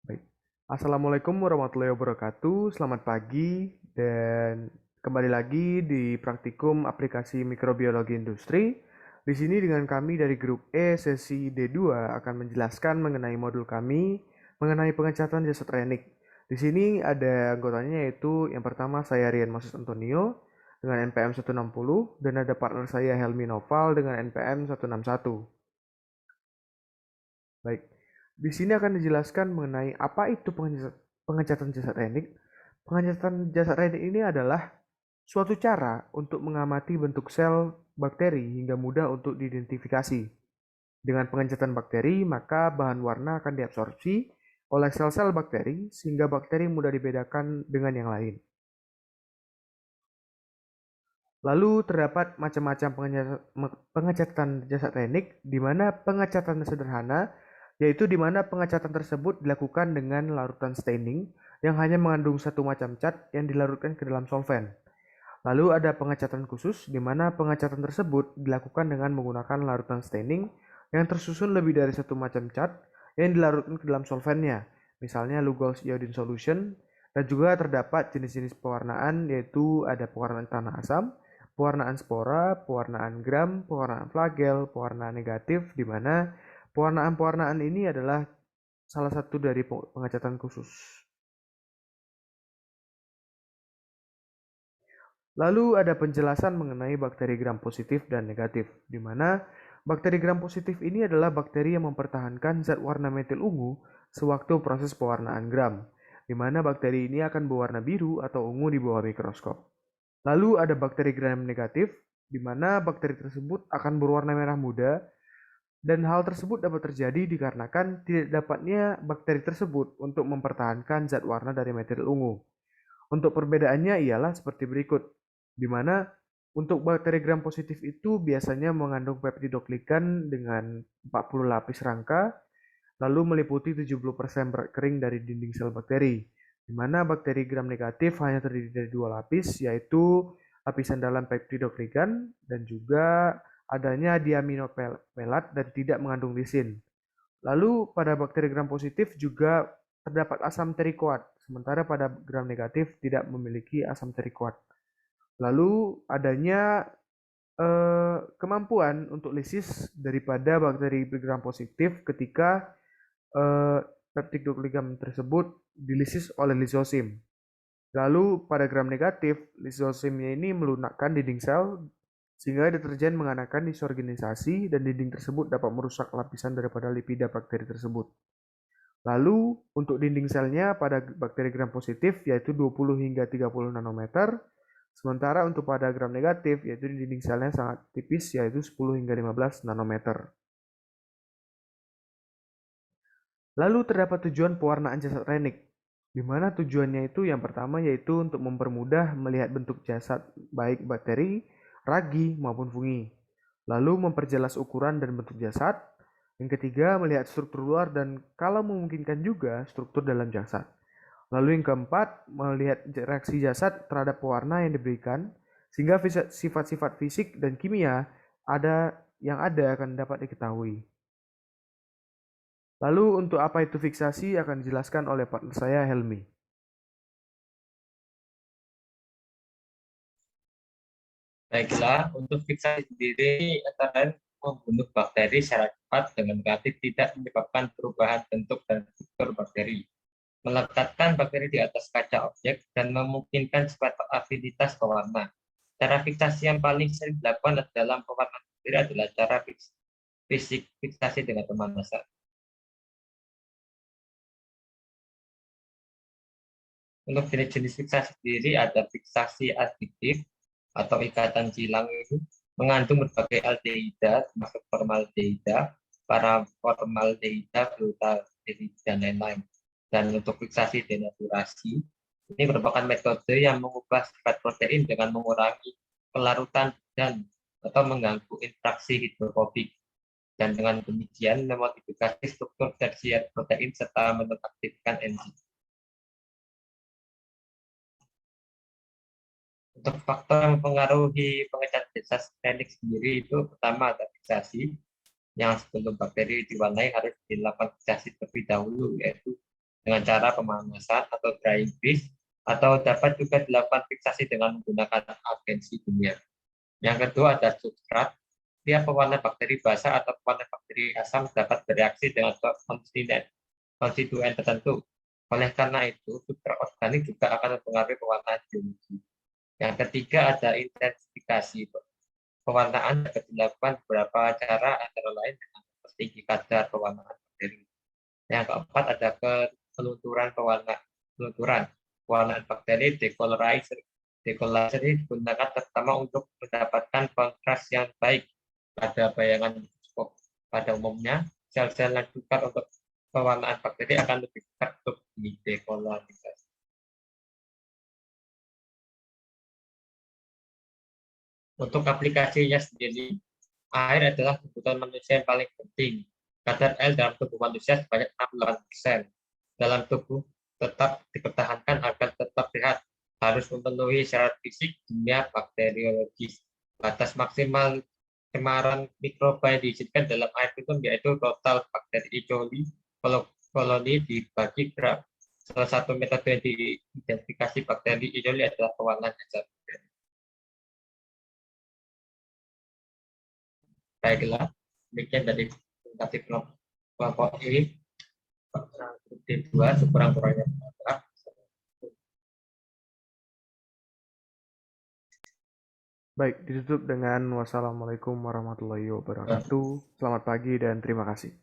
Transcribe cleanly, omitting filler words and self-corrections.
Baik. Assalamualaikum warahmatullahi wabarakatuh. Selamat pagi dan kembali lagi di praktikum aplikasi mikrobiologi industri. Di sini dengan kami dari grup E sesi D2 akan menjelaskan mengenai modul kami mengenai pengecatan jasad renik. Di sini ada anggotanya yaitu yang pertama saya Rian Moses Antonio dengan NPM 160 dan ada partner saya Helmi Noval dengan NPM 161. Baik, di sini akan dijelaskan mengenai apa itu pengecatan jasad renik. Pengecatan jasad renik ini adalah suatu cara untuk mengamati bentuk sel bakteri hingga mudah untuk diidentifikasi. Dengan pengecatan bakteri, maka bahan warna akan diabsorpsi oleh sel-sel bakteri sehingga bakteri mudah dibedakan dengan yang lain. Lalu terdapat macam-macam pengecatan jasad renik, di mana pengecatan sederhana, yaitu di mana pengecatan tersebut dilakukan dengan larutan staining yang hanya mengandung satu macam cat yang dilarutkan ke dalam solvent. Lalu ada pengecatan khusus, di mana pengecatan tersebut dilakukan dengan menggunakan larutan staining yang tersusun lebih dari satu macam cat yang dilarutkan ke dalam solventnya, misalnya Lugol's iodine solution, dan juga terdapat jenis-jenis pewarnaan yaitu ada pewarnaan tanah asam, pewarnaan spora, pewarnaan gram, pewarnaan flagel, pewarnaan negatif, di mana pewarnaan-pewarnaan ini adalah salah satu dari pengecatan khusus. Lalu ada penjelasan mengenai bakteri gram positif dan negatif, di mana bakteri gram positif ini adalah bakteri yang mempertahankan zat warna metil ungu sewaktu proses pewarnaan gram, di mana bakteri ini akan berwarna biru atau ungu di bawah mikroskop. Lalu ada bakteri gram negatif, di mana bakteri tersebut akan berwarna merah muda, dan hal tersebut dapat terjadi dikarenakan tidak dapatnya bakteri tersebut untuk mempertahankan zat warna dari metil ungu. Untuk perbedaannya ialah seperti berikut, di mana untuk bakteri gram positif itu biasanya mengandung peptidoglikan dengan 40 lapis rangka, lalu meliputi 70% berat kering dari dinding sel bakteri, di mana bakteri gram negatif hanya terdiri dari dua lapis, yaitu lapisan dalam peptidoglikan dan juga adanya diaminopelat dan tidak mengandung lisin. Lalu pada bakteri gram positif juga terdapat asam terikoat, sementara pada gram negatif tidak memiliki asam terikoat. Lalu adanya kemampuan untuk lisis daripada bakteri gram positif ketika eh, peptidoglycan tersebut dilisis oleh lisosim. Lalu pada gram negatif, lisosimnya ini melunakkan dinding sel sehingga deterjen mengadakan disorganisasi dan dinding tersebut dapat merusak lapisan daripada lipida bakteri tersebut. Lalu untuk dinding selnya pada bakteri gram positif yaitu 20 hingga 30 nanometer, sementara untuk pada gram negatif yaitu dinding selnya sangat tipis yaitu 10 hingga 15 nanometer. Lalu terdapat tujuan pewarnaan jasad renik, di mana tujuannya itu yang pertama yaitu untuk mempermudah melihat bentuk jasad baik bakteri, ragi maupun fungi. Lalu memperjelas ukuran dan bentuk jasad. Yang ketiga melihat struktur luar dan kalau memungkinkan juga struktur dalam jasad. Lalu yang keempat melihat reaksi jasad terhadap pewarna yang diberikan sehingga sifat-sifat fisik dan kimia ada akan dapat diketahui. Lalu untuk apa itu fiksasi akan dijelaskan oleh partner saya Helmi. Baiklah, untuk fiksasi sendiri antara lain membunuh bakteri secara cepat dengan relatif tidak menyebabkan perubahan bentuk dan struktur bakteri, melekatkan bakteri di atas kaca objek, dan memungkinkan sifat afinitas pewarna. Cara fiksasi yang paling sering dilakukan dalam pewarnaan bakteri adalah cara fisik fiksasi dengan pemanasan. Untuk jenis-jenis fiksasi sendiri ada fiksasi adiktif atau ikatan silang ini mengandung berbagai aldehida termasuk formaldehida, paraformaldehida, glutaldehida, dan lain-lain. Dan untuk fiksasi denaturasi, ini merupakan metode yang mengubah sifat protein dengan mengurangi pelarutan dan atau mengganggu interaksi hidrofobik. Dan dengan demikian memodifikasi struktur tersier protein serta menonaktifkan enzim. Untuk faktor yang mempengaruhi pengecatan jasad klinik sendiri itu pertama ada fiksasi yang sebelum bakteri diwarnai harus dilakukan fiksasi terlebih dahulu yaitu dengan cara pemanasan atau drying grease, atau dapat juga dilakukan fiksasi dengan menggunakan agensi kimia. Yang kedua ada substrat. Setiap pewarna bakteri basah atau pewarna bakteri asam dapat bereaksi dengan konstituen tertentu. Oleh karena itu, substrat organik juga akan mempengaruhi pewarnaan biologi. Yang ketiga ada intensifikasi. Pewarnaan dapat dilakukan beberapa cara, antara lain dengan tinggi kadar pewarnaan bakteri. Yang keempat ada pelunturan pewarnaan bakteri decolorizer. Decolorizer ini digunakan terutama untuk mendapatkan kontras yang baik pada bayangan mikroskop. Pada umumnya, sel-sel yang tukar untuk pewarnaan bakteri akan lebih tertutup di dekolorisasi. Untuk aplikasinya sendiri, air adalah kebutuhan manusia yang paling penting. Kadar air dalam tubuh manusia sebanyak 68%. Dalam tubuh tetap dipertahankan agar tetap sehat, harus memenuhi syarat fisik, kimia, bakteriologis. Batas maksimal cemaran mikroba yang diizinkan dalam air minum yaitu total bakteri E. coli koloni dibagi gram. Salah satu metode yang diidentifikasi bakteri E. coli adalah pewarnaan zat. Baiklah, demikian dari presentasi kelompok E. D2 sekurang-kurangnya. Baik, ditutup dengan wassalamualaikum warahmatullahi wabarakatuh. Selamat pagi dan terima kasih.